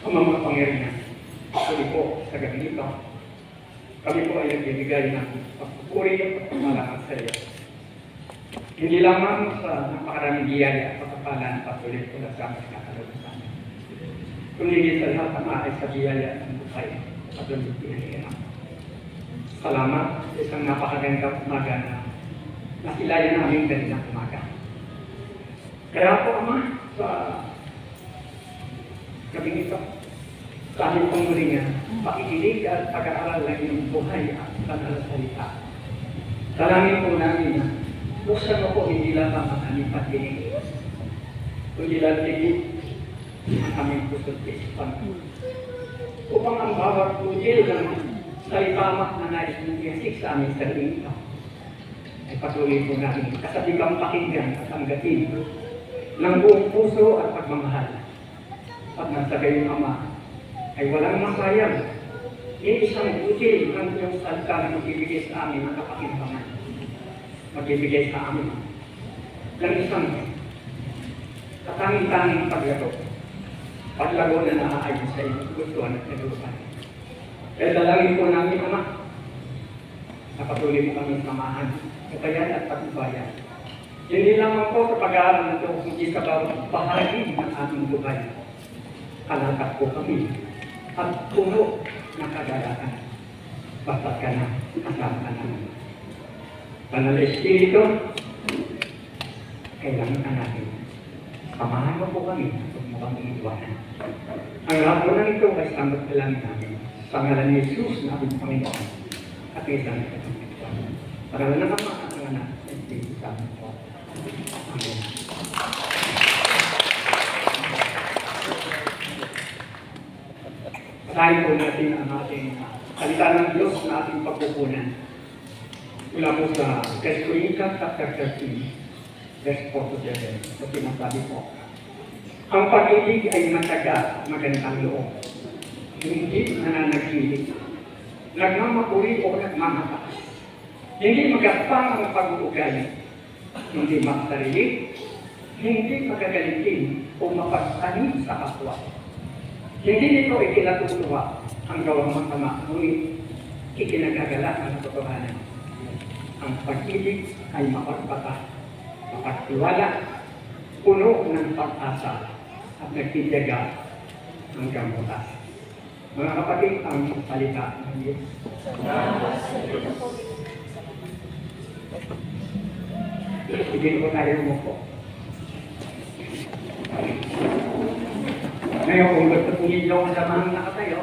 ang mga pangyarihan. Actually po, sa gabi nito, kami po ay nagbibigay ng pagpupuri at pagpapalamat sa iyo. Hindi lamang sa napakaraming biyaya at pagpapalaan patuloy ko na sa amin nakakalaman sa amin. Kundi sa lahat ang maayos sa biyaya ng buhay at ang pinagiging. Salamat sa isang napakagandang umaga na nasilayan namin ganitong umaga. Kaya po, Ama, sa gabi ito, kahit pang muli nga, pakikinig at pag-aaral ng iyong buhay at banal na salita. Dalangin po namin na buksan mo po hindi lamang ang aming pagkinig, kundi lalagig ang aming puso't isipan. Upang ang bawat budil ng salita na nais mong iasik sa aming sarili ito, ay patuloy po namin kasabikang pakinggan at tanggapin ng buong puso at pagmamahal. At nasa gayong Ama, ay walang masayang isang budil ng iyong salita na magbibigay sa amin ng kapakinabangan. Magbibigay sa amin ng isang katanging-tanging paglago. Paglago na naaayon sa iyong gustuhan at nagulupan. Kaya dalangin po namin, Ama, na patuloy mo kami samahan, katayan at pagbayan. Hindi lamang po sa pag-aaral na ito, kundi sa bawat bahagi ng aming buhay. Kalakat po kami at puno ng kagalakan. Basta't ka na, kasama ka namin. Banal na Espiritu, kailangan ka natin. Samahan mo po kami at huwag mo kami iwanan. Ang lahat mo na ito ay sambat na lang namin. Sa ngalan ni Jesus na aming Panginoon at isang katanggitan. Para na naman ang anak sa Espiritu sa amin po. Amen. Patayin po natin ang ating salita ng Diyos na ating pagkukunan. Mula po sa 1 Corinthians chapter 13, verse 4 to 7. So sinasabi po, ang pag-ibig ay mataga at magandang loob. Hindi nananaghilig, nagmamapuri o nagmamataas. Hindi magaspang ang pag-uugali, hindi magsarili, hindi magagalitin o mapagtanim sa kapwa. Hindi nito ikinatutulwa ang gawang masama, ngunit ikinagagala ang katotohanan. Ang pag-ibig ay mapagpata, mapagtiwala, puno ng pag-asa at nagtitiyaga hanggang bukas. Mga kapatid, ang salita ng Diyos. Ibigin ko tayo mo po. Ngayon, kung gusto po ninyo ang samahan nakatayo,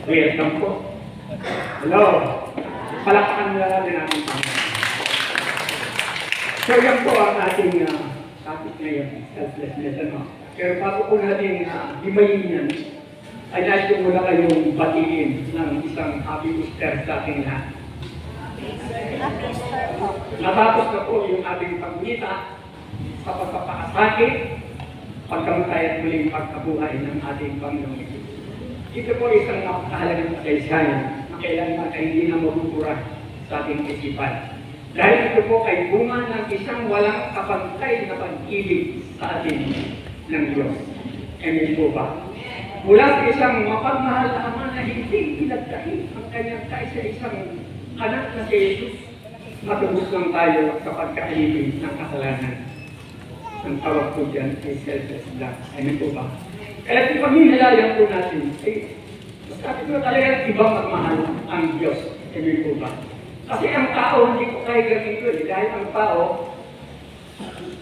welcome po. Hello! Palakpakan na natin natin. So yan po ang ating topic ngayon, selflessness. Pero bago po natin himayin yan, ay nais ko muna kayong batiin ng isang happy Easter sa ating lahat. Natapos na po yung ating pagmita sa pagpapakasakit, pagkamatay at muling pagkabuhay ng ating Panginoong Isus. Ito po isang napakahalagang kasaysayan na kailangan ay hindi na mabubura sa ating isipan. Dahil ito po ay bunga ng isang walang kapantay na pag-ibig sa atin ng Diyos. Amen po ba? Mula sa isang mapagmahal na Ama na hindi pinagkahit ang kanyang kaisa-isang anak na si Jesus, matubos lang tayo sa pagkaibig ng kasalanan. Ang tawag po dyan ay selfless love. Amen po ba? Kaya kung pag-hinilayan po natin, sabi ko talaga ibang magmahal ang Diyos. Amen po ba? Kasi ang tao, hindi ko kaya ganito dahil ang tao,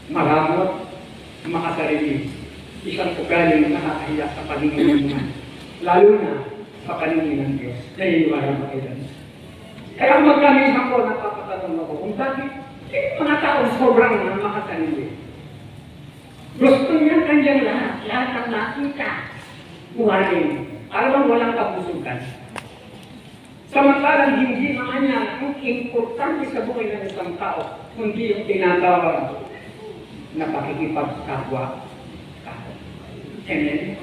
maramot, makasarili, isang ugaling nakakahiya sa paningin ng mga, lalo na sa paningin ng Diyos. Naniniwala ba kayo? Kaya magkamisan ko, napapatanong ako, kung bakit, mga tao sobrang makasarili. Gusto niya kanyang lahat ng nakita, buhayin, alam walang kabusugan. Samantalang hindi naman niya ang importante sa buhay ng isang tao, kundi yung tinatawag na pakikipagkapwa. Amen?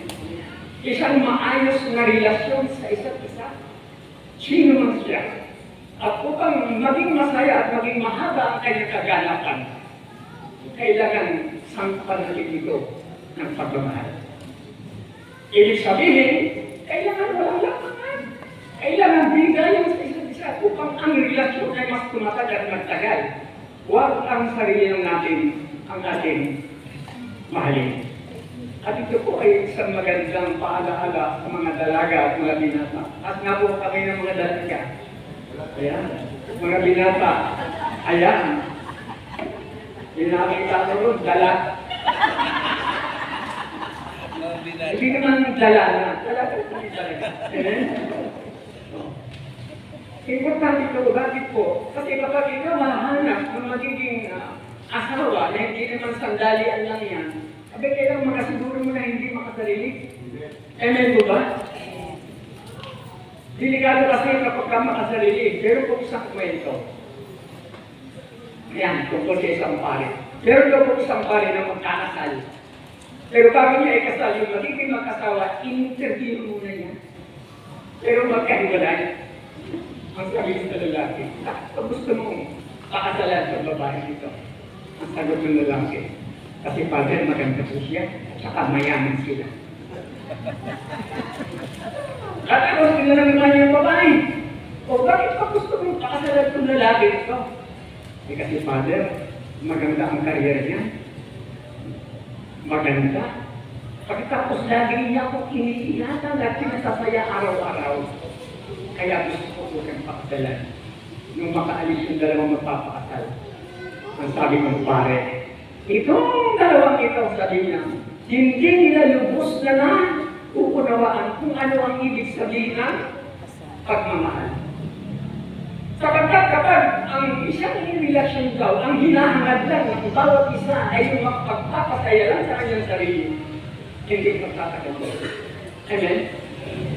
Isang maayos na relasyon sa isa't isa. Sino man siya? At upang maging masaya at maging mahaba ang kanyang kaganapan, kailangan sangkapan natin ito ng pagmamahal. Ibig sabihin, kailangan walang lapangan. Kailangan bigayan sa isa't isa upang ang relasyon ay mas tumatagal at magtagal. Huwag ang sarili natin ang ating mahalin. At ito po ay isang magandang paalaala sa mga dalaga at mga binata. At nga po kami ng mga dalaga. Ayan, mga binata. Ayan. Pinakita ko ron, dala. Hindi naman dala na. Dala ko hindi talaga. Importante ito, bakit po? Kasi kapag ikaw mahanap ng magiging asawa na hindi naman sandalian lang yan, sabi kailangan makasiguro mo na hindi makasarili. Amen po ba? Delikado kasi kapag ka makasarili, pero po isang kwento. Ayan, tungkol sa isang pare. Pero daw po isang pare na magkakasal. Pero bago niya ikasal, yung magiging mag-asawa, in-interview muna niya. Pero magkahiwalay. Ang sabi sa lalaki, kung gusto mong pakasalan sa babae dito, ang sagot ng lalaki, kasi father, maganda po siya, saka mayaman sila. Katapos, tinanong naman yung babae, o bakit pa gusto mong pakasalan ng lalaki dito? Kasi father, maganda ang karyera niya. Maganda. Pagkatapos lagi niya ako iniingatan at pinasasaya araw-araw. Kaya gusto ko po kang pakasalan. Nung makaalis yung dalawang magpapakasal. Ang sabi ng pare, itong dalawang ito, sabi niya, hindi nila lubos na uunawaan kung ano ang ibig sabihin ng pagmamahal. Sapagkat kapag ang isang relasyon daw, ang hinahangad lang ng bawat isa ay yung magpagpapasaya lang sa kanyang sarili, hindi magtatagal mo. Amen?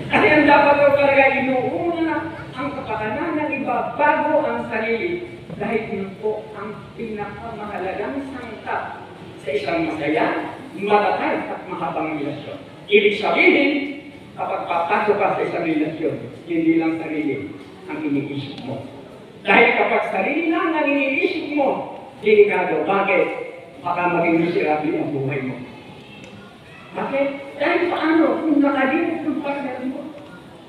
Kasi ang dapat daw talaga inuuna ang kapakanan ng iba bago ang sarili dahil yun po ang pinakamahalagang sangkap sa isang masaya, matatag at mahabang relasyon. Ibig sabihin, kapag papasok ka sa isang relasyon, hindi lang sarili ang iniisip mo. Dahil kapag sarili lang ang iniisip mo, delikado. Bakit? Baka maging miserable ang buhay mo. Bakit? Dahil paano kung nakadimot ng partner mo?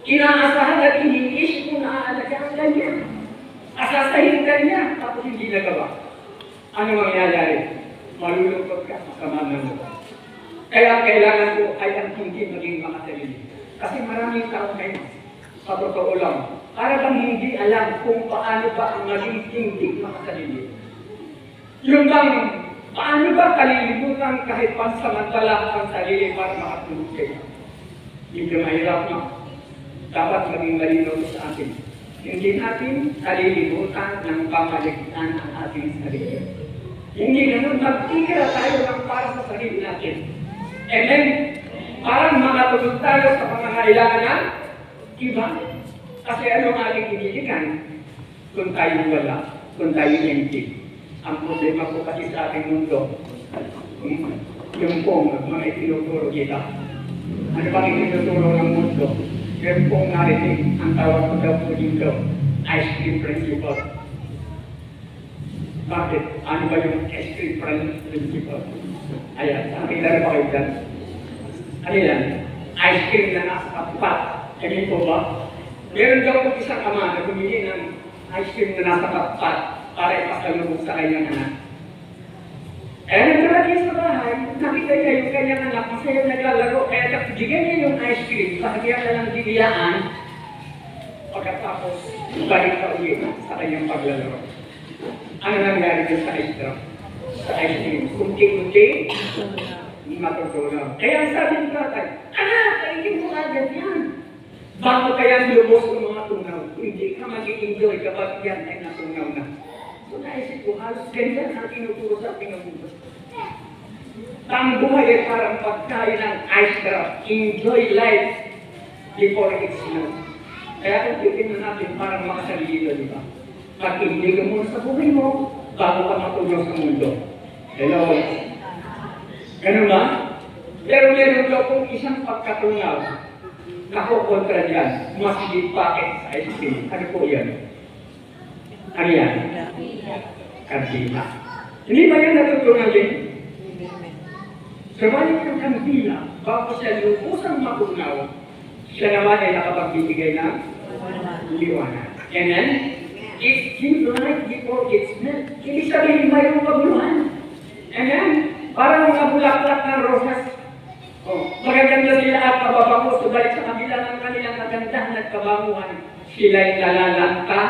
Inaasahan at iniisip mo na aalagaan ka niya. Asasahin ka niya, tapos hindi nagawa. Ano mangyayari? Malulungkot ka sa kamanan mo. Kaya kailangan ko ay ang hindi maging makasarili. Kasi maraming tao ngayon, sa totoo lang, para bang hindi alam kung paano ba ang maging hindi makasarili. Yung bang, paano ba kalilimutan kahit pansamantala ang sarili para makatulog kayo? Hindi mahirap na. Dapat maging malinaw sa atin. Hindi natin kalilimutan ng pamaligtan ang ating sarili. Hindi ganun, magtira tayo ng para sa sarili natin. And then, parang makatulog tayo sa pangangailangan ng iba. Kasi ano ang ating iniligan? Kung tayo wala, kung tayo empty. Ang problema po kasi sa ating mundo, yung pong mga itinuturo kita. Ano bang itinuturo ng mundo? Yung pong narinig, ang tawag ko daw po dito, ice cream principle. Bakit? Ano ba yung ice cream principle? Ayan, nakita ba kayo dyan? Ano yan? Ice cream na nasa pot. Hindi po ba? Meron daw po isang ama na bumili ng ice cream na nasa pot para ipasalubog sa kanyang anak. Eh, nagkalagay sa bahay, nakita niya yung kanyang anak, masaya naglalaro, kaya bigyan niya yung ice cream, sakagyan na lang bibiyaan, pagkatapos, balik ka uwi sa kanyang paglalaro. Ano nangyari din sa ice cream? Sa ice cream, kunti-kunti, matutulog. Kaya ang sabi ng tatay, kainin mo agad yan. Bago kaya lubos ng mga tunaw, hindi ka mag-i-enjoy kapag yan ay natunaw na. So naisip ko, halos ganyan ang tinuturo sa ating mundo. Ang buhay ay parang pagkain ng ice drop. Enjoy life before it's snow. Kaya kung titignan natin parang makasarili, di ba? Mag-enjoy ka muna sa buhay mo bago ka matulog sa mundo. Hello? Ganun ba? Pero meron daw kung isang pagkatunaw, nakukontra dyan, mas higit pa sa ice cream. Ano po yan? Ano yan? Kardina. Hindi ba yan natutunan din? Subalit ang kandila, bago siya lubusang matunaw, siya naman ay nakapagbibigay ng liwanag. Amen? It seems like before it's not. Ibig sabihin mayroong pagluhan. Amen? Parang mga bulaklak ng rosas. Magaganda sila at kababango, subalit sa kabila ng kanilang kagandahan at kabanguhan, sila'y nalalanta.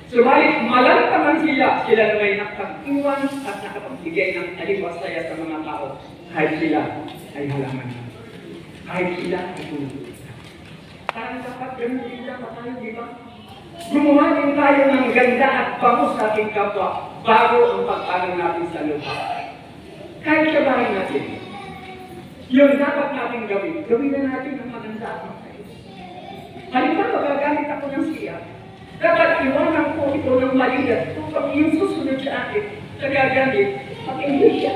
Subalit malanta man sila na may nakapag-iwan at nakapagbigay ng aliwasaya sa mga tao. Kahit sila ay halaman. Kahit sila ay tulog. Parang dapat ganun sila pa tayo, di ba? Gumawa din tayo ng ganda at bango sa ating kapwa bago ang pagpano natin sa lupa. Kahit sa bahay natin, yung dapat natin gawin na natin ang maganda at magayos. Halimbawa, magagamit ako ng siya, dapat iwanan ko ito ng maligat upang yung susunod sa akin, sa gagamit, mag-English siya.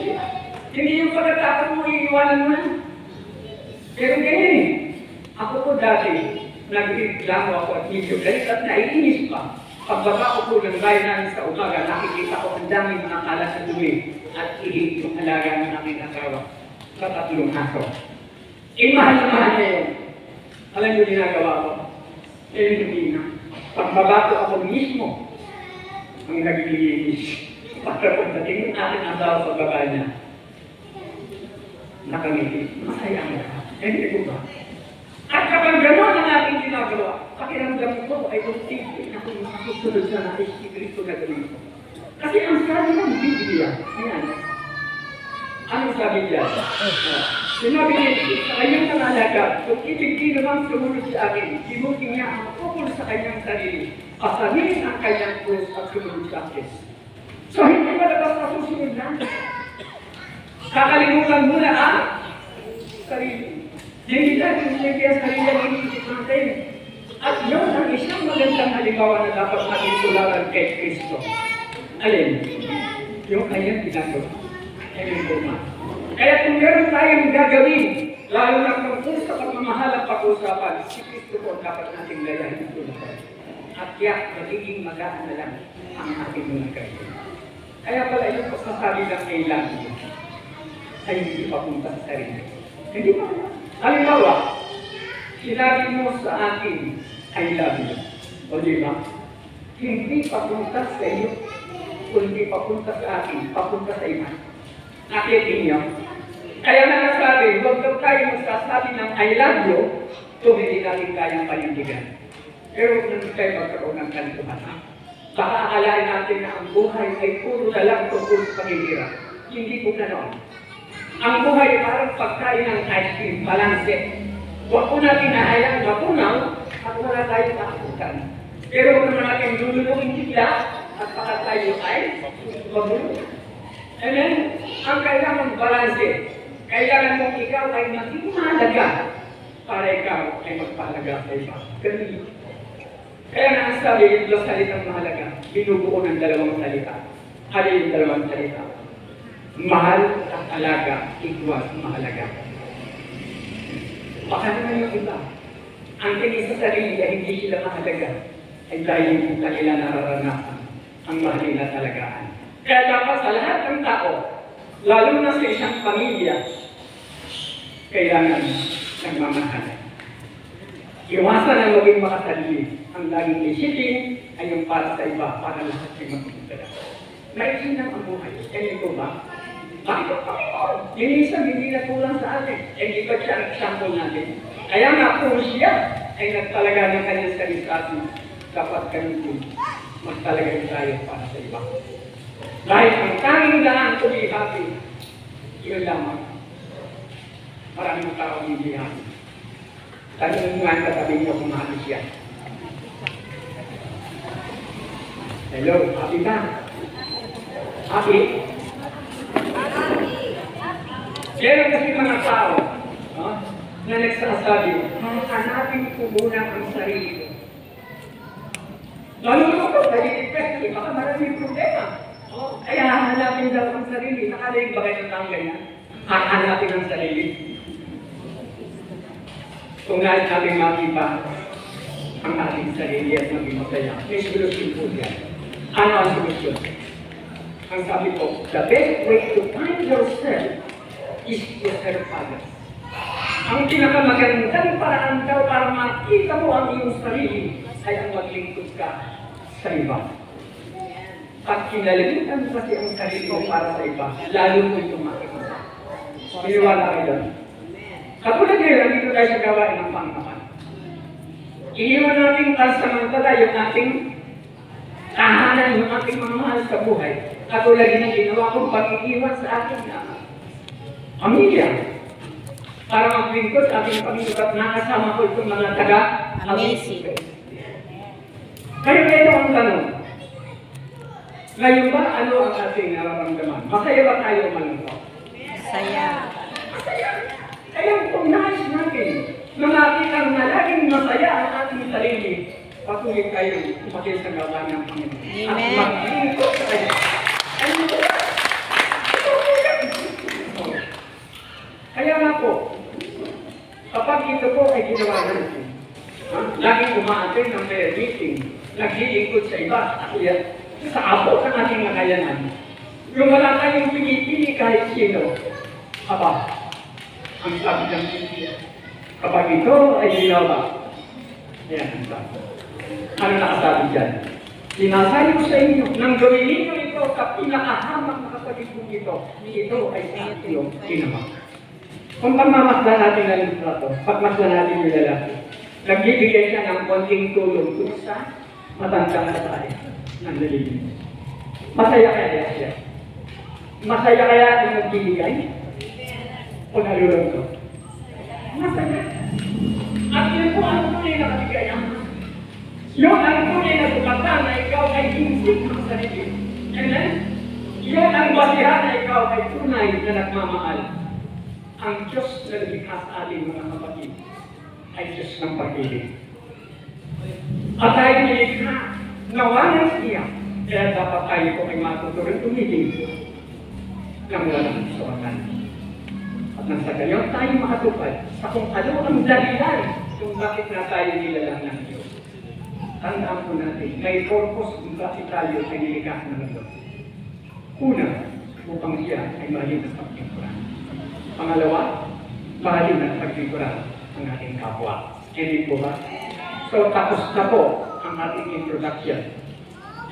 Hindi yung pagkatapos mo, iiwanan mo na. Pero ganyan ako po dati, nag-reklamo ako at medyo galit at naiinis pa. Pagbaba ko po ng bayan namin sa umaga, nakikita ko ang daming mga kalat sa dumi at ihig yung alaga ng aming asawa sa 3 aso. Mahal na mahal na yun. Alam niyo ginagawa ko? Hindi na. Pagbaba ko ako mismo ang naglilinis. Para pagdating ng aking asawa sa baba niya, nakangiti. Masaya mo ka. Hindi ko ba? At kapag gano'n ang aking ginagawa, pakiramdam ko ay tigil na kung masusunod sa natin si Kristo na gawin ko. Kasi ang sabi ng Biblia, yan. Anong sabi niya? Sinabi niya sa kanyang nangalaga, kung ibig naman sumunod sa akin, ibuti niya ang ukol sa kanyang sarili, pasanin ang kanyang krus at sumunod sa akin. So hindi malabas na susunod na. Kakalimutan muna ang sarili. Hindi natin sinigyan sa sarili ang inisip natin. At yun ang isang magandang halimbawa na dapat natin tularan kay Kristo. Alin? Yung kanyang ginagawa. Kaya kung meron tayong gagawin, lalo na kung sa pagmamahal at pag-usapan, si Kristo po dapat nating gayahin ito na tayo. At kaya magiging magaan na lang ang ating mga gagawin. Kaya pala yung pasasabi ng kailangan ay hindi papunta sa sarili. Hindi ba? Halimbawa, sinabi mo sa akin, I love you. O di ba? Hindi papunta sa iyo, kundi papunta sa akin, papunta sa iba. Nakitin niyo. Kaya na nasabi, huwag daw tayo magsasabi ng I love you kung hindi natin kayang panindigan. Pero kung hindi tayo magkaroon ng kalituhan, baka akalain natin na ang buhay ay puro na lang tungkol sa paghihirap. Hindi po ganoon. Ang buhay ay parang pagkain ng ice cream, balanse. Huwag po natin nahayang mapunaw at wala tayong kakakutan. Pero huwag naman natin lululukin sila at baka tayo ay mabulo. And then, ang kailangan balanse. Kailangan mong ikaw ay maging mahalaga para ikaw ay magpahalaga sa iba. Ganun. Kaya na ang sabi yung salitang mahalaga, binubuo ng 2 salita. Ano yung 2 salita? Mahal at alaga, equal mahalaga. Baka naman yung iba. Ang tingin sa sarili ay hindi sila mahalaga ay dahil yung kanila nararanasan ang mahalin at alagaan. Kaya dapat sa lahat ng tao, lalo na sa isang pamilya, kailangan nagmamahal. Iwasan ang maging makasarili. Ang laging isipin ay yung para sa iba, para lahat ay magpapagdala. Maisinang ang buhay. Kaya ito ba? Bakit ang Panginoon? Yung isang hindi na kulang sa atin. Hindi ba siya ang example natin? Kaya nga kung siya ay nagtalaga ng kanyang sarili sa atin, dapat kami po magtalagay tayo para sa iba. Dahil ang tanging daan to be happy, yun lamang. Maraming tao hindi happy. Tanong nga ang katabi niyo kung happy siya. Hello, happy ka? Happy? Meron kasi mga tao na nagsasabi, hanapin ko muna ang sarili ko. Lalo ko, nalilipet, baka maraming problema. Kaya hahanapin daw ang sarili. Nakalaig ba kayo ng ganyan? Hahanapin ang sarili. Kung nais natin makita ang ating sarili at maging masaya, may solusyon po yan. Ano ang solusyon? Ang sabi ko, the best way to find yourself is to serve others. Ang pinakamagandang paraan daw para makita mo ang iyong sarili ay ang maglingkod ka sa iba. Pag kinalimitan mo kasi ang sarili mo para sa iba, lalo mo itong makikita. Iniwala kayo doon. Katulad ngayon, nandito tayo sa gawain ng Panginoon. Iniwan natin pansamantala yung ating tahanan, yung ating mga mahal sa buhay. Katulad din ang ginawa kong pag-iiwan sa ating pamilya. Para maglingkod sa ating Panginoon at nakasama ko itong mga taga-amazing. Kaya ito ang tanong. Ngayon ba, ano ang ating nararamdaman? Masaya ba tayo malungkot? Masaya. Masaya. Kaya kung nais natin na nakita na laging masaya ang ating sarili, patuloy kayo ipakil sa gawa ng Panginoon. Amen. At maglingkod sa kayo. Ano ba? Kaya nga po, kapag ito po ay ginawa natin, laging umaatin ng prayer meeting, naglilingkod sa iba, sa abot ng ating nakayanan. Yung wala tayong pinipili kahit sino, aba, ang sabi ng Biblia, kapag ito ay ginawa, ayan ang sabi. Ano nakasabi dyan? Sinasabi ko sa inyo, nang gawin ninyo ito sa pinakahamak na kapatid kong ito ay sa iyong ginawa. Kung pagmamasdan natin ng litrato, pagmasdan natin yung lalaki, nagbibigay siya ng konting tulong kung sa matandang babae ng nalilin. Masaya kaya siya? Masaya kaya yung nagbibigay? O nalulungkot? Masaya. At yun po ang tunay na kaligayahan. Yun ang tunay na sukatan na ikaw ay hinsip ng sarili. Amen? Yun ang basihan na ikaw ay tunay na nagmamahal. Ang Diyos na lumikha sa ating mga kapatid ay Diyos ng pag-ibig. At tayo nilikha na walang siya, kaya dapat tayo po ay matutuloy tumigil ng walang suwatan. At nang sa gayon tayo makatupad sa kung ano ang dahilan kung bakit na tayo nilalang ng Diyos. Tandaan po natin, may purpose kung bakit tayo ay nilikha ng Diyos. Una, upang siya ay mahalin sa pagtikuran. Pangalawa, mahalin at pagtikuran ang ating kapwa. Hindi po ba? So, tapos na po ang ating introduction.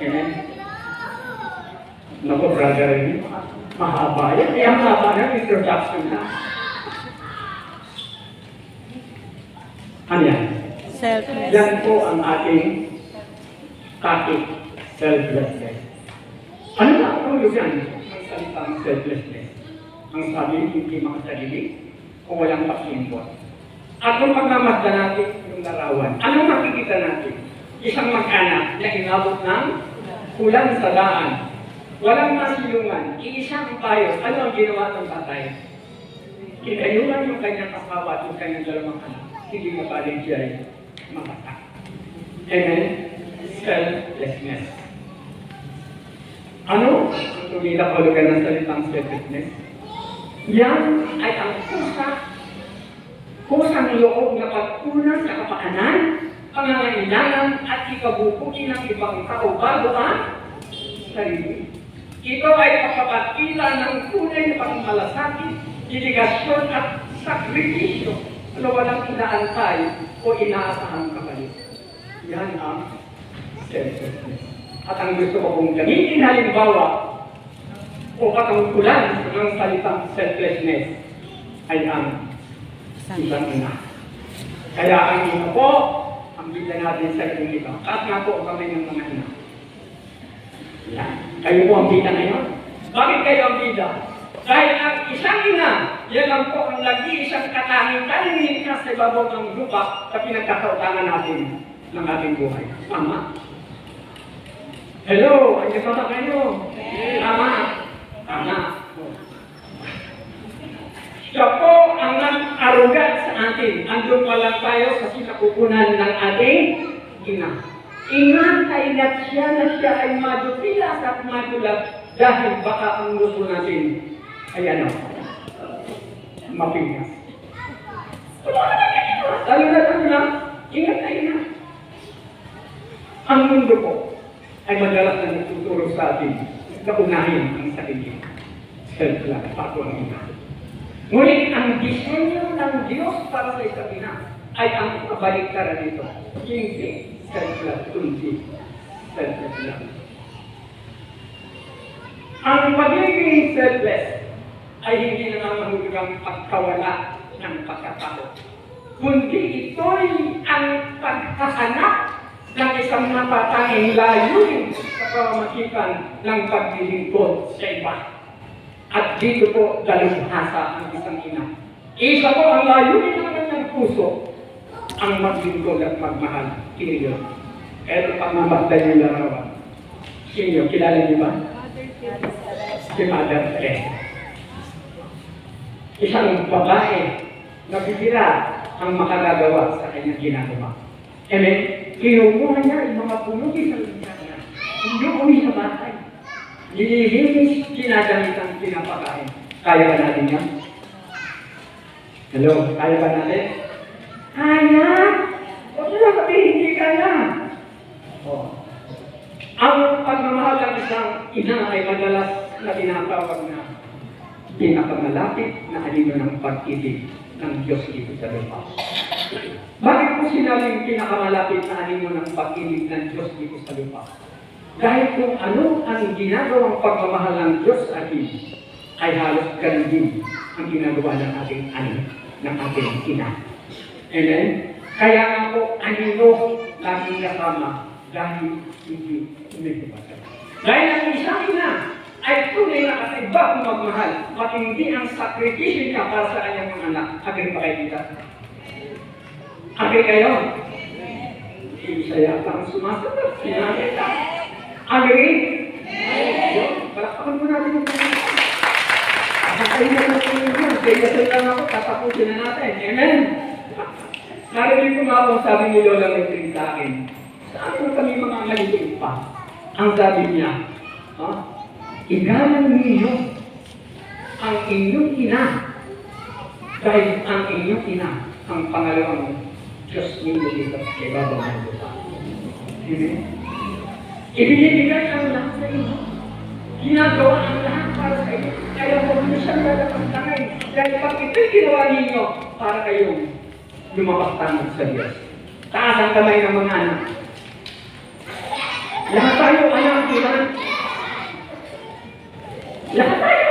Amen? Naku, brother, mahaba yan. Ang haba ng introduction na. Ano yan? Selfless. Yan po ang ating topic, selflessness. Ano na ang tulog yan? Ang salitang selflessness. Ang sabi, hindi makasarili o walang pakimpot. At kung pagmamasdan natin yung larawan, anong makikita natin? Isang mag-anak na inabot ng kulang sa daan. Walang masilungan, iisang payo. Ano ang ginawa ng tatay? Kinayunan yung kanyang kasawa at yung kanyang dalawang anak. Hindi na pa rin siya ay makatak. Amen? Selflessness. Ano? Tumila ko lugar ng salitang selflessness. Yan ay ang kusang loob na pagkunan sa kapakanan, pangangailangan at ikabubuti ng ibang tao bago ang sarili. Ito ay pagpapakita ng tunay na pangmalasakit, diligasyon at sakripisyo na walang inaantay o inaasahang kapalit. Yan ang selflessness. At ang gusto ko kong gamitin halimbawa o katungkulan ng salitang selflessness ay ang ibang ina. Kaya ang ina po, ang bida natin sa ibang ina. At nga po kami ng mga ina. Yan. Kayo po ang bida ngayon. Bakit kayo ang bida? Dahil ang isang ina, yan lang po ang nag-iisang katahing nilikha sa ibabaw ng lupa sa pinagkakautangan natin ng ating buhay. Tama? Hello! Ay kasama kayo? Tama? Tama. Siya po ang nag-arugat sa atin. Andun pa lang tayo sa sinakukunan ng ating ina. Ingat na ingat siya na siya ay madupilas at madulag dahil baka ang gusto natin ay ano, mapigas. Lalo na, ingat na ingat. Ang mundo po ay madalas na nagtuturo sa atin na unahin ang sarili. Self-love, bago ang ina. Ngunit ang disenyo ng Diyos para sa isa't ina ay ang kabaliktaran nito. Hindi self-love, kundi self-love. Ang pagiging selfless ay hindi nangangahulugang pagkawala ng pagkatao, kundi ito'y ang paghahanap ng isang napatanging layunin sa pamamagitan ng paglilingkod sa iba. At dito po dalubhasa ang isang ina. Isa po ang layunin ng kanyang puso, ang maglingkod at magmahal. Period. Pero pamamatay yung larawan. Sino? Kilala niyo ba? Si Mother Teresa. Isang babae na bibira ang makagagawa sa kanyang ginagawa. Amen? Kinukuha niya yung mga pumuti sa lupa niya. Hindi uwi sa bahay. Nililinis, ginagamit ang pinapakain. Kaya ba natin yan? Hello? Kaya ba natin? Kaya! Huwag na sabihin, hindi kaya. Oh. Ang pagmamahal ng isang ina ay madalas na tinatawag na pinakamalapit na alino ng pag-ibig ng Diyos dito sa lupa. Bakit po sinabing pinakamalapit na alino ng pag-ibig ng Diyos dito sa lupa? Dahil kung ano ang ginagawang pagmamahal ng Diyos sa atin, ay halos ganun din ang ginagawa ng ating anak, ng ating ina. Amen? Kaya nga po, anino laging kasama dahil hindi umihibatay. Dahil ang isang ina ay tunay na katiba kung magmahal, at hindi ang sakripisyo niya para sa kanyang mga anak. Agree pa kayo dito? Agree kayo? Isa yata ang sumasagot. Sinabi ka. Agree? Yun, palakpakan mo natin yung pangalaman. Kapag na natin yun, kaya lang ako, tatapusin na natin. Amen? Narinig ko nga kung sabi ni Lola Maitrin sa akin, saan mo kami mga maliliit pa? Ang sabi niya, igalang ninyo ang inyong ina, dahil ang inyong ina ang pangalawang Diyos ninyo dito sa ibabaw ng lupa. Amen? Ibinibigay ang lahat sa inyo. Ginagawa ang lahat para sa inyo. Kaya huwag niyo siyang lalapagtangay. Dahil pag ito'y ginawa ninyo, para kayong lumapagtangay sa Diyos. Taas ang kamay ng mga anak. Lahat tayo anak, iba. Lahat tayo.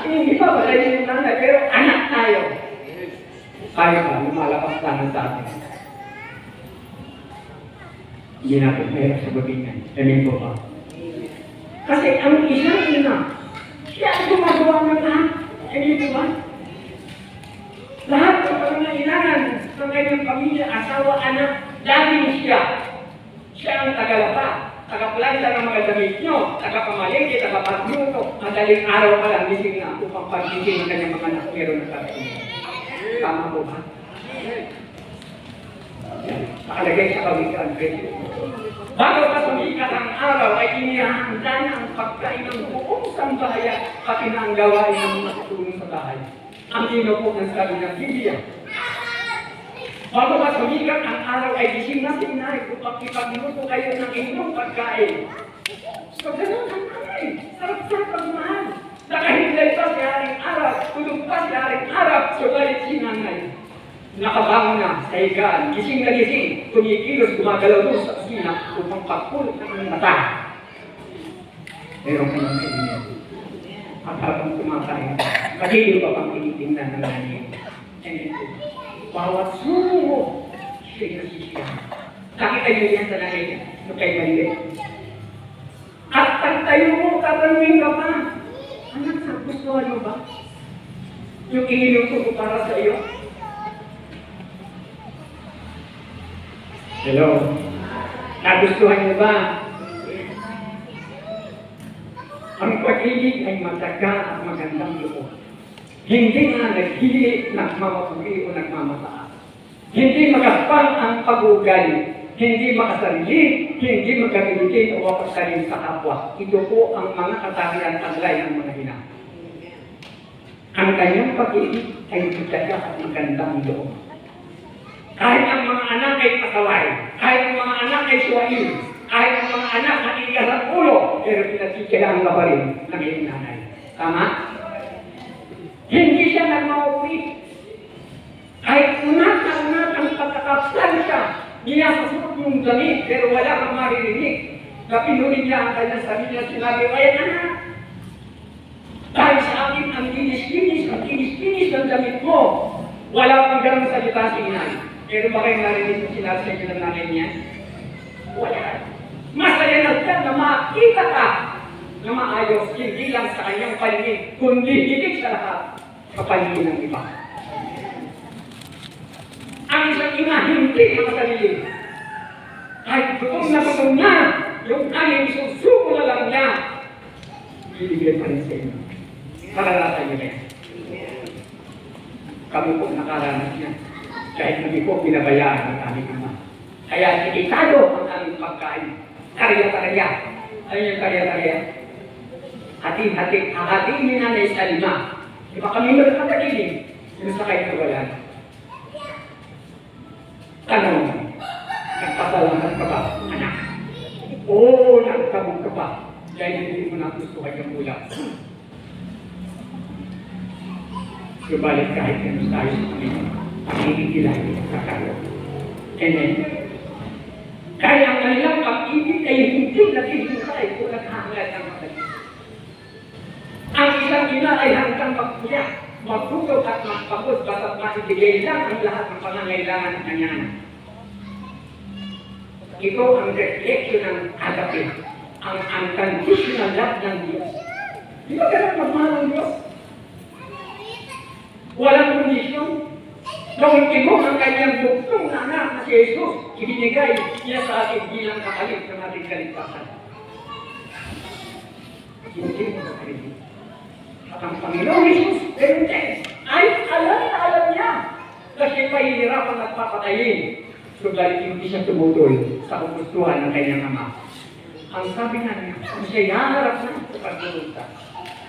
Hindi pa ba tayo yung nanay, pero anak tayo. Tayo pa, lumalapagtangay sa atin. Hindi natin mahirap sagutin yan. Amen po ba? Kasi ang isang ina, siya ang gumagawa ng lahat. Hindi po ba? Lahat ng pangangailangan ng kanyang pamilya, asawa, anak, laging siya. Siya ang tagalapa, tagaplansa ng mga damit nyo, tagapamalengke, tagapagluto. Madaling araw pa lang, gising na upang pag-gising ng kanyang mga anak, meron na tayo. Tama po ba? Nakalagay sa kawikaan, Pedro. Bago pa sumikat ang araw ay inihahanda niya ang pagkain ng buong sambahayan pati na ang gawain ng mga tutulong sa bahay. Ang po ng sabi ng Biblia. Bago pa sumikat ang araw ay gising na sinay upang ipagluto kayo ng inyong pagkain. So ganun ang kain. Sarap-sarap ang mahal. Nakahintay pa si Haring Arab, tulog pa si Haring Arab, subalit si nanay. Nakabangon na sa higaan, gising na gising, tumikilos, gumagalaw doon sa kusina upang pagpulot ng mata. Meron kanyang kaibigan. At habang kumakain, kanino pa pang tinitingnan ng nanay. And ito, bawat sumo, siya'y nasisiyahan. Nakita niyo yan sa nanay niya, nung kay Maria. At pagtayo mo, tatanungin ka pa, anak, nagustuhan mo ba? Yung iniluto ko para sa iyo? Hello? Nagustuhan niyo ba? Ang pag-ibig ay mataga at magandang loob. Hindi nga naghili, nagmamapuri o nagmamataas. Hindi magaspang ang pag-ugali. Hindi makasarili, hindi magkabilitin o mapagsalin sa kapwa. Ito po ang mga katahiyan taglay ng mga hina. Ang kanyang pag-ibig ay mataga at magandang loob. Kahit ang mga anak ay pasaway, kahit ang mga anak ay suwain, Kahit ang mga anak matigas ang ulo, pero pinagkikailangan ka pa rin ng iyong nanay. Tama? Hindi siya nagmaupi. Kahit unat ang pagkakapsal siya, niyasusunod yung damit, pero wala kang maririnig. Napinunin niya ang kanyang sarili at sinabi, "Ay, anak, dahil sa akin ang kinis-kinis ng damit mo, wala pang ganang salita si inay." Pero ba kayo narinig yung sinabi sa inyo ng nanay niya? Wala. Masaya na siya na makita ka na maayos, hindi lang sa kanyang paningin, kundi higit sa lahat sa paningin ng iba. Ang isang ina, hindi makasarili. Kahit gutom na, yung kanin isusuko na lang niya, bibigyan pa rin sa inyo. Karanasan niyo rin. Kami po nakaranas niya. Kahit hindi po pinabayaan ng aming ama. Kaya itikado ang aming pagkain. Karya-karya. Ano yung karya-karya? Hatiin ni nanay sa lima. Di ba kami magkakagiling? Yung sa kayo wala. Tanong, nagpasalamat ka ba, anak? Oo, nagtabog ka ba? Dahil hindi mo nagustuhan yung ulam. Subalit kahit ganun tayo sa kanila, pagkikilay sa kayo. Amen. Kaya ang kanilang pag-ibig ay hindi naghihiwalay kung naghahangad ng kapatid. Ang isang ina ay hanggang magpuya, magputog at magpagod, basta't maibigay lang ang lahat ng pangangailangan ng kanya. Ito ang reflection ng agape, ang unconditional love ng Diyos. Di ba ganun magmahal ng Diyos? Walang kondisyon. Gawin mo ang kanyang buktong na anak na si Jesus, ibinigay niya sa atin bilang kapalit ng ating kaligtasan. Hindi mo sa sarili. At ang Panginoong Jesus, ganun din, ay alam na alam niya na siya pahihirapan at papatayin. Subalit hindi siya tumutol sa kagustuhan ng kanyang ama. Ang sabi nga niya, kung siya yaharap na sa pagpunta,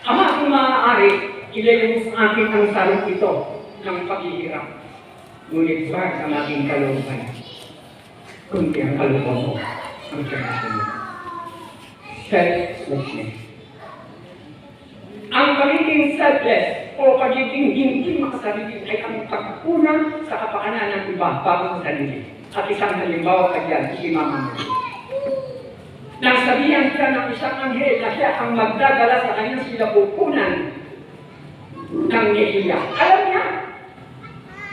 Ama, kung maaari, ilayo mo sa akin ang salong ito ng paghihirap. Ngunit ba sa aking kalooban, kundi ang kalooban mo ang sinasunod. Selflessness. Ang pagiging selfless o pagiging hindi makasarili ay ang pagkukunan sa kapakanan ng iba bago sa sarili. At isang halimbawa ka dyan, si Mama mo. Nang sabihan siya ng isang anghel na siya ang magdadala sa kanyang sinapupunan ng Nehemiah. Alam niya,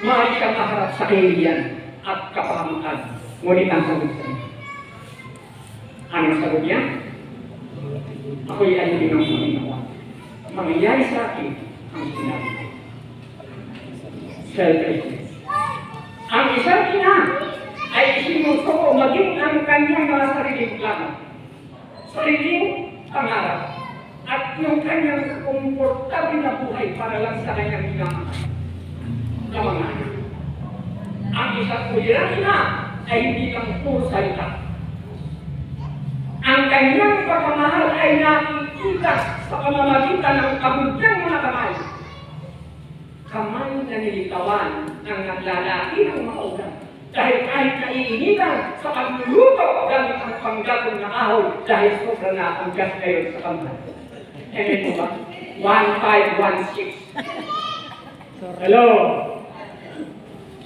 maaari siyang maharap sa kahihiyan at kapahamakan. Ngunit ang sagot sa niya. Anong sagot niya? Ako'y alipin ng Panginoon. Mangyayari sa akin ang sinabi ko. Self-righteousness. Ang isang ina ay isinusuko maging ang kanyang mga sariling plano. Sariling pangarap. At yung kanyang komportable na buhay para lang sa kanyang ilang na mga anak. Ang isang ulirang ina ay hindi lang puro salita. Ang kanyang pagmamahal ay nakikita sa pamamagitan ng kabudyang mga kamay. Kamay na nilitawan ng naglalaki ng mga ulam. Dahil kahit naiinitan sa pagluluto gamit ang panggatong na kahoy dahil sobra na ang gas ngayon sa kamay. Amen po ba? 1516. Hello?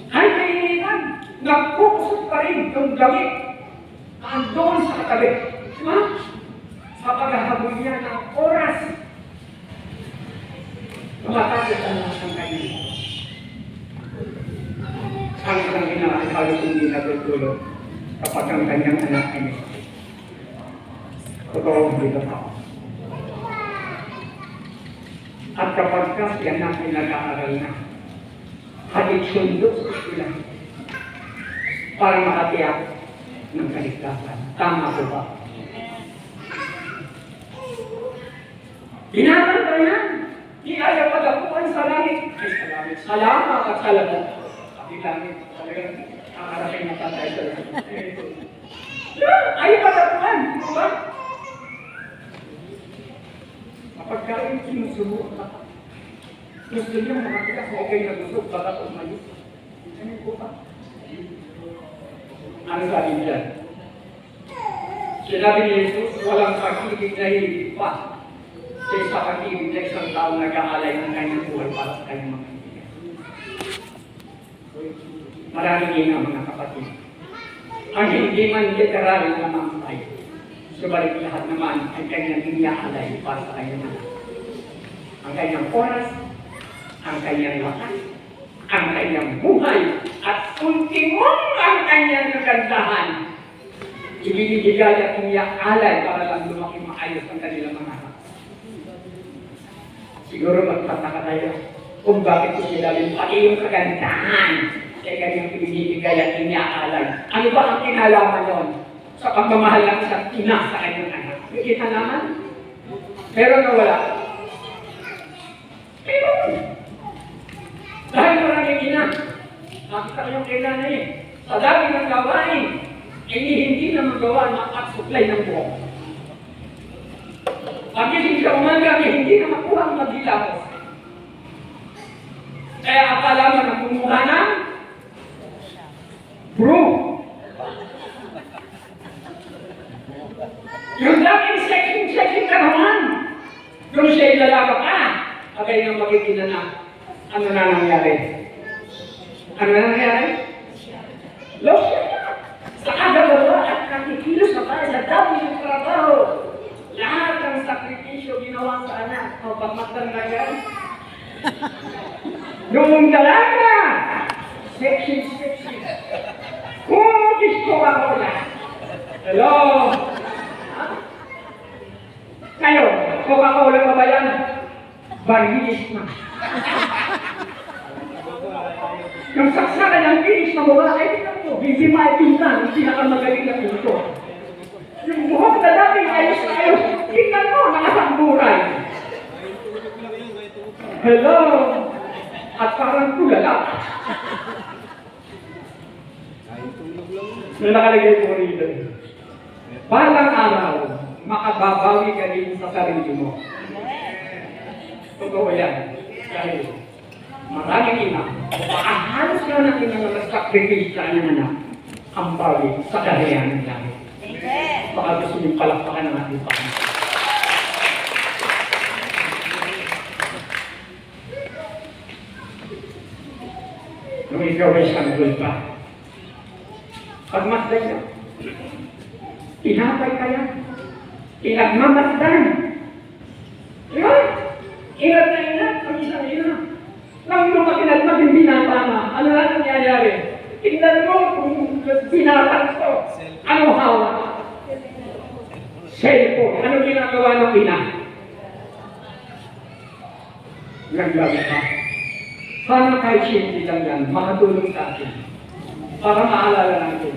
Kahit naiinitan, nagpukusot pa rin yung gamit andon sa katabi. Diba? Sa paghahabol niya ng oras, tumatapos ang mga sangkayin. Ang isang ina ay halos hindi natutulog kapag ang kanyang anak ay sakit. Totoo dito pa. At kapag kasi anak ay nag-aaral na, hatid sundo sa sila para makatiyak ng kaligtasan. Tama po ba? Binatan ka yan. Di ayaw padapuan sa langit. Ay, salamat. Salamat at salamat. Di langit. Talagang aarapin na tatay sa langit. Ayaw padapuan. Di ba? Kapag kain, sinusubo ka. Gusto niyo makakita kung okay na gusto, baka umalis. Ano po ba? Ano sabi niya? Sinabi ni Jesus, walang pag-ibig na higit pa sa pag-ibig na isang taong nag-aalay ng kanyang buhay para sa kanyang mga kaibigan. Maraming ina mga kapatid. Ang hindi man literal na mamatay, subalit lahat naman ay kanyang iniaalay para sa kanyang anak. Ang kanyang oras, ang kanyang lakas, ang kanyang buhay, at ultimong ang kanyang kagandahan. Ibinibigay at iniaalay para lang lumaki maayos ang kanilang mga anak. Siguro magtataka tayo kung bakit ko sinabing pati yung kagandahan kaya kanyang ibinibigay at iniaalay. Ano ba ang kinalaman yon sa pagmamahal ng isang ina sa kanyang anak? May kita naman? Pero nawala. Pero dahil maraming ina, nakita ko yung kailangan sa dami ng gawain, hindi na magawa ng at-supply ng buhok. Pagising sa umaga, hindi na makuha ang magdilaw. Kaya akala mo na kumuha ng broom. Yung dating sexing ka naman. Yung siya'y lalaka ka. Agay nang magiging na ano na nangyari? Ano na nangyari? Lotion na. Sa kagagawa at nakikilos na tayo sa dami ng trabaho. Lahat ng sakripisyo ginawa sa anak. O pagmatang na yan. Noong dalaga, sexy. Gusto ako na. Hello? Ngayon, Coca-Cola pa ba yan? Barhilis na. Yung saksakan ng bilis na babae, hindi maipintan ang pinakamagaling na pinto. Yung buhok na dating ayos na ayos, tingnan mo, nakasamburay. Hello? At parang tulala. May nakalagay po rito. Balang araw, makababawi ka din sa sarili mo. Totoo yan. Dahil maraming ina, makahalos na natin ang nag-sacrifice sa kanyang anak ang bawi sa kaharian ng langit. Baka gusto niyong palakpakan ng ating Panginoon. Nung ikaw ay sanggol pa, pagmasdan niya, tinapay kaya, pinagmamasdan. Diba? Ingat na ingat, ang isang ina. Nang lumakinagmag yung binatama, ano na nangyayari? Tingnan mo kung binatan ko. Ano hawak? Cellphone. Ano ginagawa ng ina? Naglabi ka. Sana kahit simple lang yan, makatulong sa atin. Para maalala natin.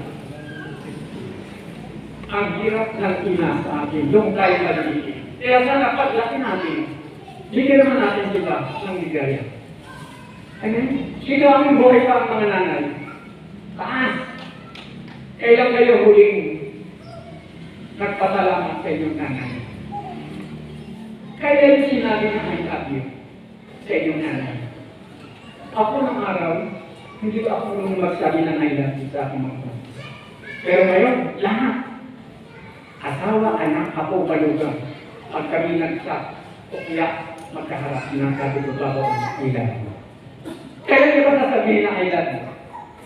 Ang hirap ng ina sa atin, yung tayo maliit. Kaya sana paglaki natin, bigyan naman natin sila ng ligaya. Amen? Sino ang buhay pa ang mga nanay? Taas. Kailan kayo huling nagpasalamat sa inyong nanay? Kailan sinabi na I love you sa inyong nanay? Ako ng araw, hindi ako nung magsabi ng I love you sa aking mga. Pero ngayon, lahat. Asawa, anak, apo, balugang. Pag kami nagsak, o kaya magkaharap ng sabi ko bago I love you. Kaya di ba nasabihin na I love you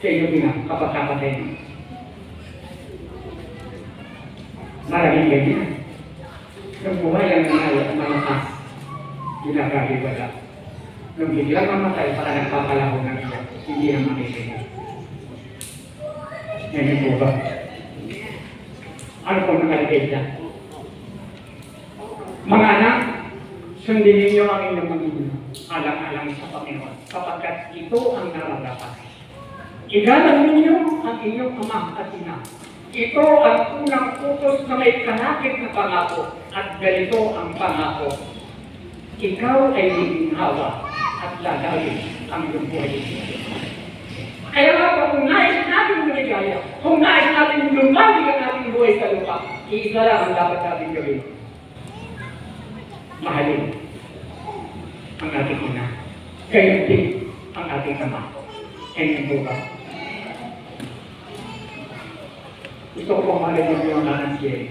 sa inyong ina kapag kapatay niyo? Maraming ganyan. Nung buhay ang nanay at malakas, ginagaliwala. Nung biglang mamatay, para nagpapalaho ng iya, hindi na makikita. Ngayon po ba? Ano po nakalagay dyan? Mga anak, sundin ninyo ang inyong magulang, alang-alang sa Panginoon, sapagkat ito ang nararapat. Igalang ninyo ang inyong ama at ina. Ito ang unang utos na may kalakip na pangako, at ganito ang pangako. Ikaw ay lilinhawa at lalawin ang iyong buhay. Kaya nga kung nais natin maligaya, kung nais natin lumali ang ating buhay sa lupa, iisa lang ang dapat natin gawin. Mahalin ang ating ina. Gayon din ang ating ama. Amen po ba? Gusto ko pong mahalin yung nanan siya.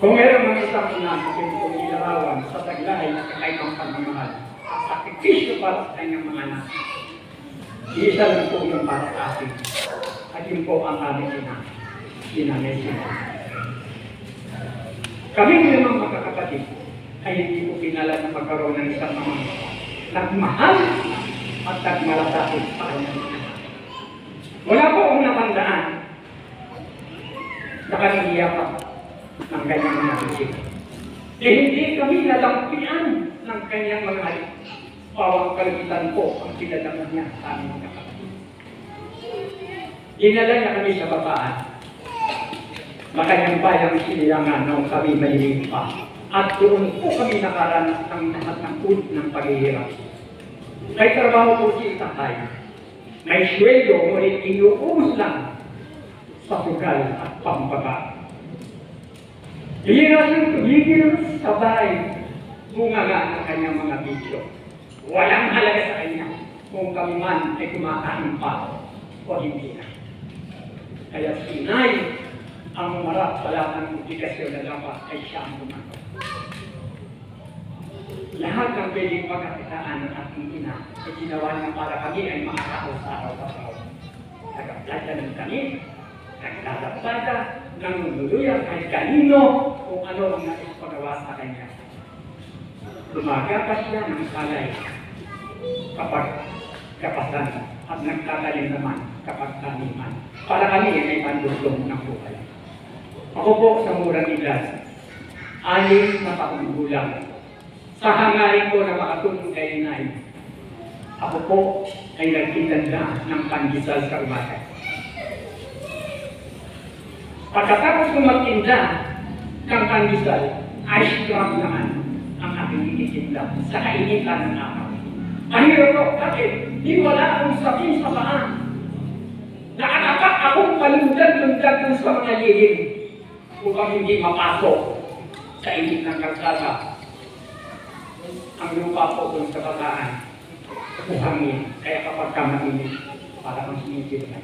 Kung meron mga isang ina na kung ilarawan sa taglay at kakaibang pagmamahal, sakripisyo para sa kanyang mga anak, isa lang po yung para sa atin. At yun po ang aming ina-mention. Kami namang magkakapatid ay hindi po pinala na magkaroon ng isang mga nagmahal at nagmalasakit sa kanyang mga anak. Wala po akong natandaan na kaniliyapan ng kanyang mga isip. Hindi kami nalampian ng kanyang mga halik. Pawang kalitan po ang sinalaman niya sa aming mga kapatid. Dinala niya kami sa babaan na kanyang bayang sinilangan noong kami mahilig pa. At doon po kami nakaranas ng lahat ng ulit ng paghihirap. May trabaho po si Tatay. May sweldo, ngunit inuubos lang sa sugal at pampaba. Hihirap tumigil sa bahay, bunga nga ng kanyang mga bisyo. Walang halaga sa kanya kung kami man ay kumakain pa o hindi na. Kaya sinay ang marap sa lahat ng oblikasyon na dapat ay siya ang gumagawa. Lahat ng pwedeng pagkakitaan ng ating ina ay ginawa niya para kami ay makakao sa araw-araw. Nagkaplata ng kami, naglalabada, nangunuluyan kahit kanino kung ano ang nais pagawa sa kanya. Lumagapas siya ng kalay kapag kapasan at nagtatalim naman kapag taniman. Para kami ay pandulong ng buhay. Ako po sa murang edad, 6 na taong gulang. Sa hangarin ko na makatulong kay inay, ako po ay nagtitanda ng pandesal sa umaga. Pagkatapos ko magtinda ng pandesal, ice cream naman ang aking ititinda sa kainitan ng araw. Mahirap ko, bakit? Di wala akong sakin sa paa. Nakatapak akong palundag-lundag dun sa mga lilim upang hindi mapasok sa init ng kalsada. Ang lupa po dun sa bataan, buhangin, kaya kapag kamainit, para kang sinisil na.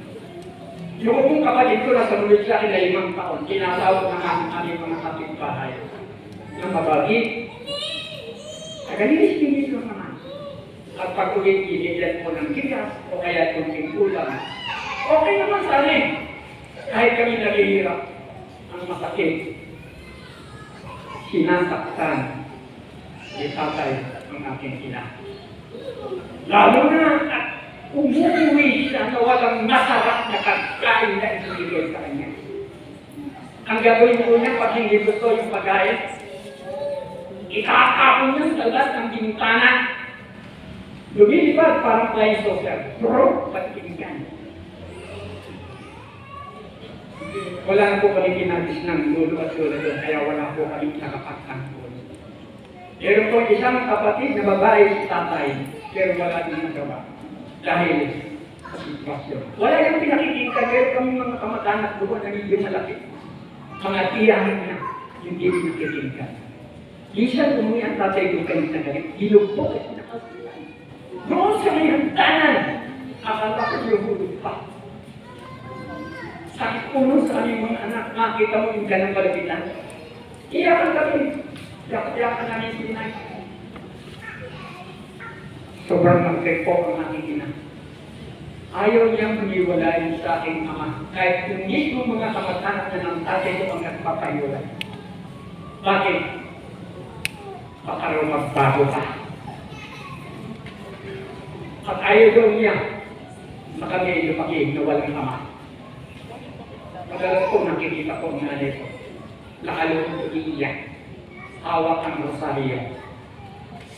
Yung kong kapatid ko na sa mulit sa akin na 5 taon, kinasawag ng aming mga kapitbahay ng mabagi. Kagalinis-linis lang naman. At pag ulit inilan po ng kigas o kaya kunting ulam, okay naman sa amin. Kahit kami naghihirap, ang masakit, sinasaktan, itatay ang aking ina. Lalo na at umuwi siya na walang masarap na pagkain na ibigay sa kanya. Ang gagawin ko niya pag hindi gusto yung pagkain, itatapon niya sa lahat ng bintana. Lumilipad parang flying saucer. Bro, patigyan. Wala na po kami kinabis ng lulo at lulo doon, kaya wala po kami nakapagtangkol. Meron po isang kapatid na babae si tatay, pero wala din nagawa. Dahil sa sitwasyon. Wala yung pinakikita, pero kami mga kamag-anak doon na medyo malaki. Mga tiyahin na, hindi pinakikita. Minsan umuwi ang tatay doon kayo na galit, ilog po at nakasulan. Noon sa may hagdanan, akala ko yung hulog pa. Sakit po nun sa aming mga anak, makita mo yung ganang palapitan. Iyakan kami. Iyakan namin sinay. Sobrang nagtrepo ang aking ina. Ayaw niyang maniwalain sa aking ama. Kahit yung mismo mga kamag-anak na ng tatay ko ang nagpapayulay. Bakit? Baka raw magbago ka. At ayaw daw niya na kami ay lumaki na walang ama. Madalas po nakikita ko ang nanay ko. Nakalong iiyak. Hawak ang rosaryo.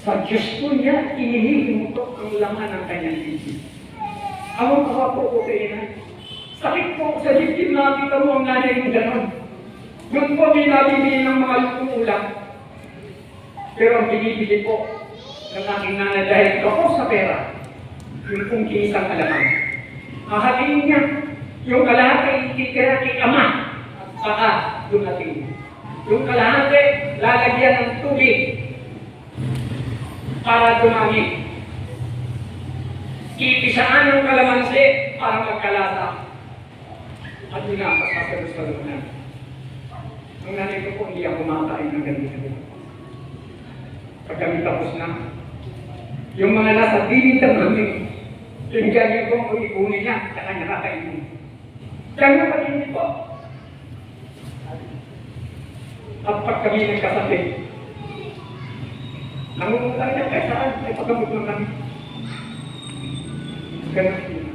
Sa Diyos po niya, inihihinto ang laman ng kanyang isip. Awang-awa po ko kay inay. Sakit po sa dibdib na kita mo ang nanay mo gano'n. Yun po may nabibili ng mga lutong ulam. Pero ang binibili po ng aking nanay dahil ako sa pera, yung kung kinisang alaman. Hahatiin niya yung kalahati ititira kay ama at saka dumating. Yung kalahati lalagyan ng tubig para dumami. Ipisaan ng kalamansi para magkalasa. At yun nga, pasasalusalunan. Ang nanay ko po, hindi ako makakain ng ganito. Pag kami tapos na, yung mga nasa dinig ng kami, tingganin ko ang iunin niya, saka niya kakainin. Ganun pa din po. At pag kami nagkasakit, nangungutang niya kahit saan, ay pagkamot lang kami. Ganun din.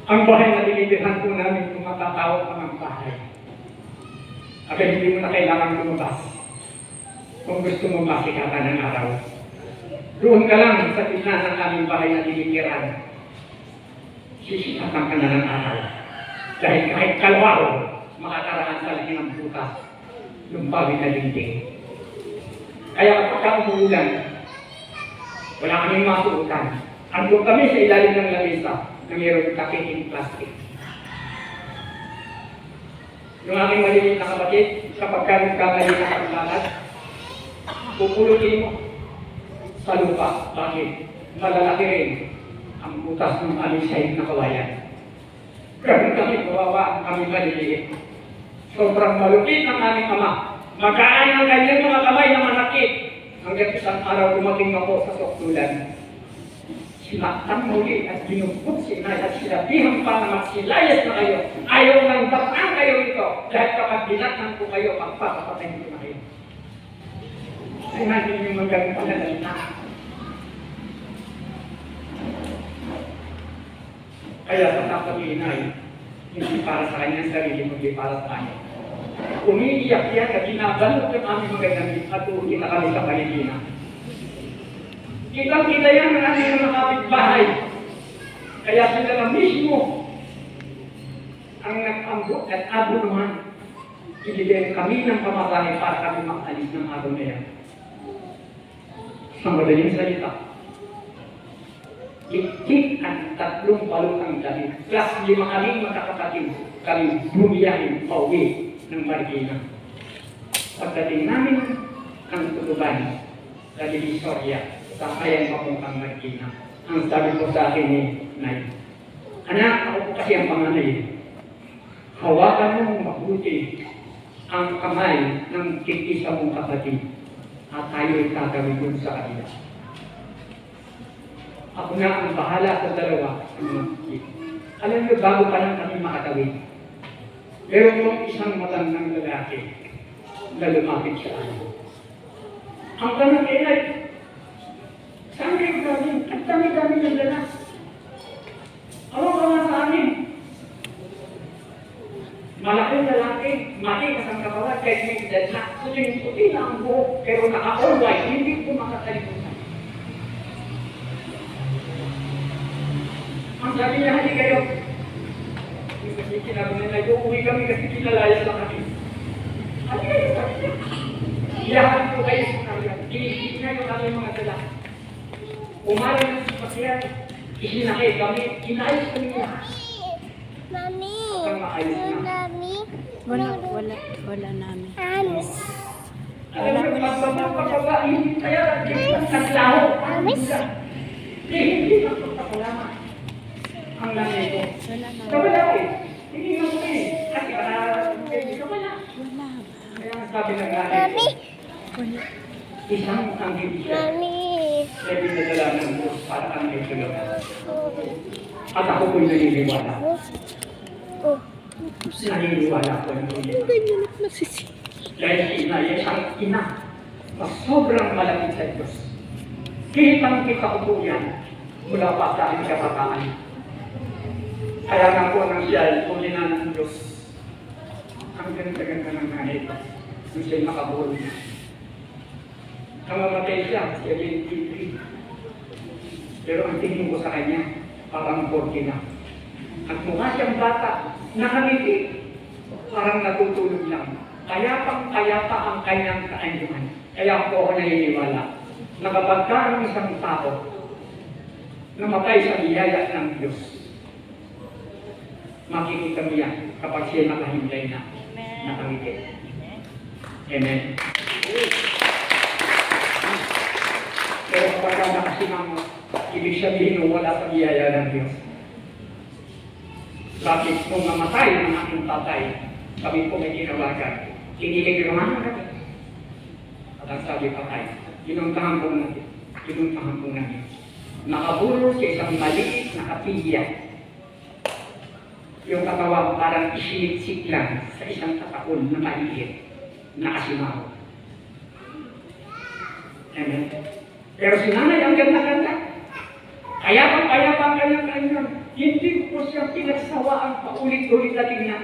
Ang bahay na dinitihan po namin kung matatawag ka ng bahay. At hindi mo na kailangan lumabas. Kung gusto mo makikita ng araw. Doon ka lang sa gitna ng aming bahay na dinitiran. Sisikatan ka na ng araw. Dahil kahit kalwaro, makakaraan sa laki ng butas. Yung bawin na dingding. Kaya kapag umuulan, wala kaming masuutan. Andun kami sa ilalim ng lamesa na mayroong kapiting plastic. Yung aking maliliit na kapatid, kapag ka nagkamali na paglalad, pupulutin mo sa lupa. Bakit? Malalaki rin ang butas ng aming sahig na kawayan. Grabe kami, kawawa, kami maliliit. Sobrang malupit ang aming ama. Magaan ang kanyang mga kamay na manakit. Hanggang isang araw dumating ako sa sukdulan. Sinaktan muli at ginugbog si inay at sinabihan pa na magsilayas na kayo. Ayaw nang dapang kayo ito. Dahil kapag binatang ko kayo, pagpapatayin ko na kayo. Ay natin yung magandang panalita. Kaya sa takot ni inay, hindi para sa kanyang sarili, hindi para sa kanya. Umiiyak yan at ginabalot yung aming magandang at uuwi na kami sa Pilipinas. Kitang-kita yan ng aming mga kapitbahay. Kaya sila na mismo ang nag-ambot at abo naman. Ibigay kami ng pamasahe para kami makalis ng araw na yan. Sa madaling salita, iktik ang 3 balotang dami. Plus 5 kaming magkakapatid, kami bumiyahin pauwi ng Marikina. Pagdating namin ang tuluban sa Divisoria, sa kayang papuntang Marikina. Ang sabi ko sa akin ni Nay, anak, ako po kasi ang panganay. Hawakan mo mabuti ang kamay ng kikisa mong kapatid at tayo'y gagawin dun sa kanila. Ako na ang bahala sa dalawa. Alam niyo, bago pa lang kami makatawid, meron yung isang matandang lalaki na lumapit sa akin. Ang tanong ay, saan kayo gawin? At dami-dami ng lalaki. Ano ka nga sa amin? Malaking lalaki, matikas ang kapalat, kahit may edad na. Puting-puting na ang buhok, pero naka-all-white, hindi ko makakalimutan. Ang sabi niya, hindi kayo. Kasi sinabi nila, uuwi kami kasi kinalayas lang kami. Hindi kayo, sabi niya. Iyakan ko kayo sa kanya. Inisip niya yung kami mga dala. Umali ng sasakyan, isinakay kami, inayos kami niya. Mami, Ang maayos na. Mami, Wala namin. Amis. Alam mo, pagpapapapapa, hindi kaya ang laho. Hindi magpapapalaman. Ang nanay ko. Kabala eh. Hindi mo ko eh. Kasi hindi kabala. Wala. Kaya ang sabi ng nanay ko, Wala. isang anghel siya. Mami. Na pinadala ng Diyos para kami tulungan. At ako po'y naniniwala. Oh, Naniniwala ko ng Diyos. Ganyan at masisi. Dahil si ina, isang ina na sobrang malapit sa Diyos. Kitang-kita ko po yan mula pa sa aking kabataan. Kaya nga po nang siya, kulina ng Diyos. Ang ganda-ganda ng nanay ko. Nung siya'y makabuhay na. Namamatay siya, 73. Pero ang tingin ko sa kanya, parang 40 na. At mukha siyang bata, nakangiti, parang natutulog lang. Kayapang-kayapa ang kanyang kaanyuan. Kaya po ako naniniwala na kapag ka ang isang tao namatay sa biyaya ng Diyos, makikita mo yan kapag siya nakahimlay na nakangiti. Amen. Pero kapag ka nakasimang, ibig sabihin wala sa biyaya ng Diyos. Bakit nung namatay ng aking tatay, kami po may ginawagan. Kiniligruhan kami. At ang sabi patay, pinuntahan po natin. Pinuntahan po namin. Nakaburo sa isang maliit na kapilya. Yung katawan parang isinitsik lang sa isang kataon na maliit na asimaw. Amen. Pero si nanay ang ganda-ganda. Kaya pang kanyang hindi ko siya pinagsawaan paulit-ulit na tingnan.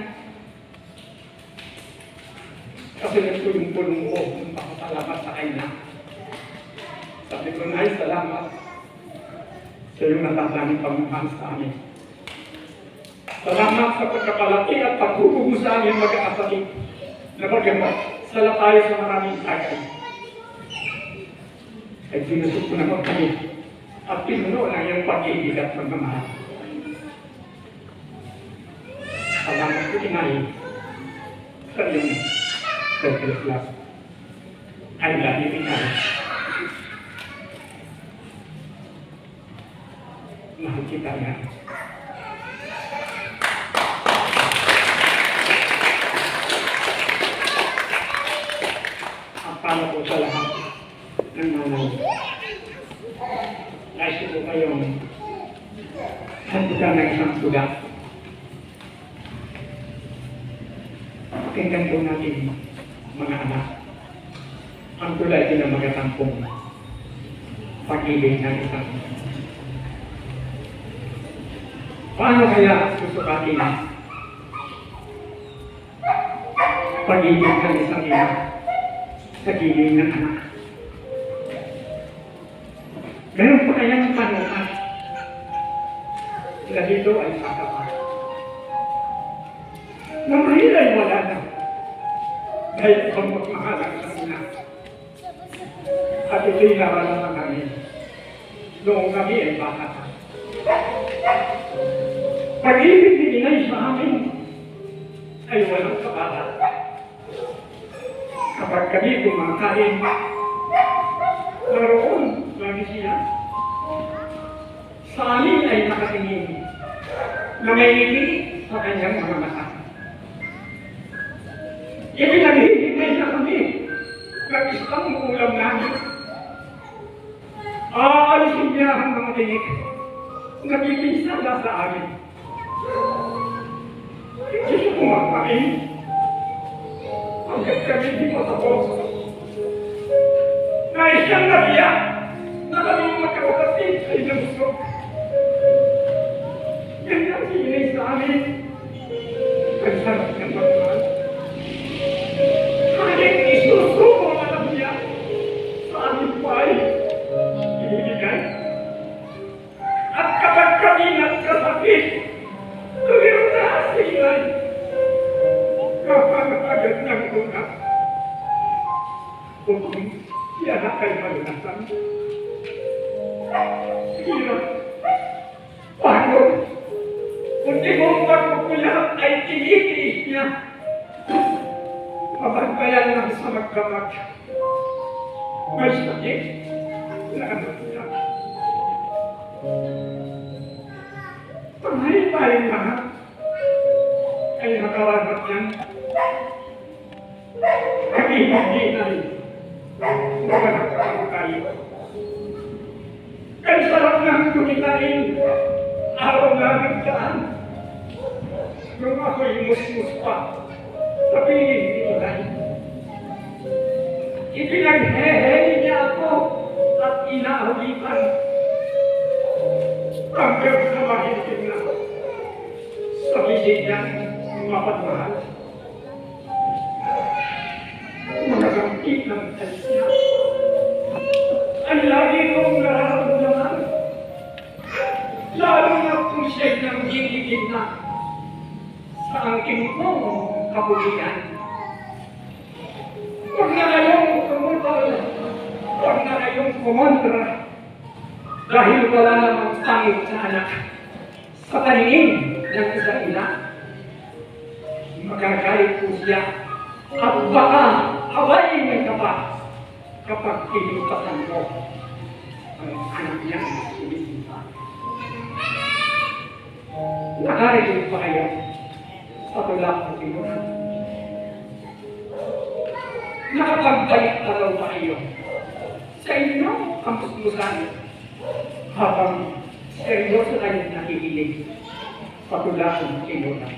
Kasi nagtulong-tulong ko ng pakasalamat sa kanya. Sabi ko, Nay, salamat sa iyong natatanging pagmamahal sa amin. Salamat sa pagkapalaki at pagtulong mo sa amin mag-aasali na magamat sala tayo sa maraming tagay. Ay sinusok ko naman kami at pinuno ng iyong pag-ibig at pagmamahal. Salamat ko tinay sa iyong self-love. I love you, Inay. Mahal kita nga. Ang pala po sa lahat ng nanay. Nais ko kayong hantugan ng isang sugat. Pakinggan po natin, mga anak, ang tulad din ng mga tampong pag-ibig ng isang. Paano kaya susukatin pag-ibig ng isang ina sa giling ng anak? Meron pa kayang panukan na dito ay sakapat. Namahil ay wala na. Dahil kung magmahalang sa ina. At ito'y naranasan namin noong kami ay bata. Pag-ibig ni Inay sa amin ay walang kabata. Kapag kami kumakain, naroon lagi siya. Sa amin ay nakatingin na may ngiti sa kanyang mga mata. Ipinaghihintay na kami ng isang ulam namin. Aalisin niya ang mga tinik na pipinsala sa amin. Hindi kumakain hanggang kami di matapos. Nais siyang nabiyak na kaming magkakapatid ay nabusog. Yan ang sinay sa amin. Ang sarap ng magmahal. Hanggang isusuko na lang niya sa aming buhay. Ibigay. At kapag kami nagkasakit, tuloy na sa inay. Kapag-agad ng unang. Kung yan ay malunasan. Hirap. Paano? Kung di mong pagkukulang ay tinitiis niya. Mabantayan lang sa magkamag. May sakit na anak niya. Panghay-pahing lahat ay nakarapat niyan. Kami-hinay na walang kayo. Ang sarap ng kumitain, araw na nagdaan. Nung ako'y mus-mus pa, sa piling ni Inay. Ipinaghehe niya ako at inahulipan. Hanggang sa mahitin na sa bisig niyang mapagmahal. Magagamit ng talis niya. Ang lagi kong nararamdaman. Lalo na kung siya'y nanggigigil na sa angking kong kabulian. Huwag na kayong tumutol. Huwag na kayong kumontra. Dahil wala namang pangit sa anak. Sa paningin ng isang ina, magagalit po siya. At baka hawain ng kapa kapag tinutasan ko ang anak niya na sumisimpa. Nakarinig pa kayo sa tulak ng Panginoon. Nakapagbalik pa daw ba kayo sa inyo ang puspusan habang seryoso kayo nakikinig sa tulak ng Panginoon.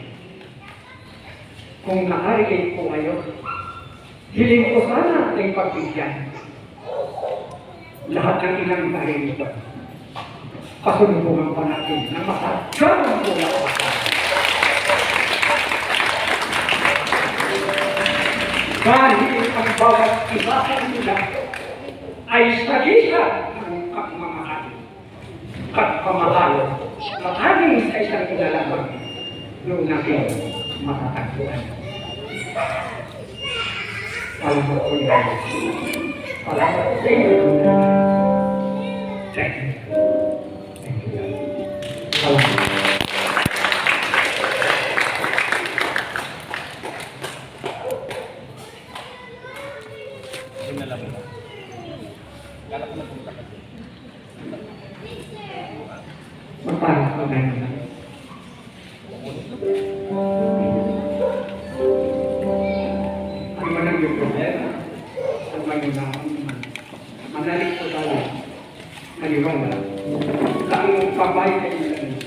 Kung nakarinig po kayo, hiling ko sana ay pagbigyan lahat ng ilang narito. Kasunungan pa natin na masagamang tulak pa tayo. Dahil ang bawat isa sa kanila ay sagisag ng pagmamahal at pamahal na aning sa isang kinalaman noong natin matatagpuan. Salamat po yan. Salamat sa inyo. Thank you. Thank you. Salamat. Magpaano ka ganyan? Ano man ang iyong problema? Ano man yung nakaman? Manalig po tayo. Maniwala. Ang pabay kayo lang.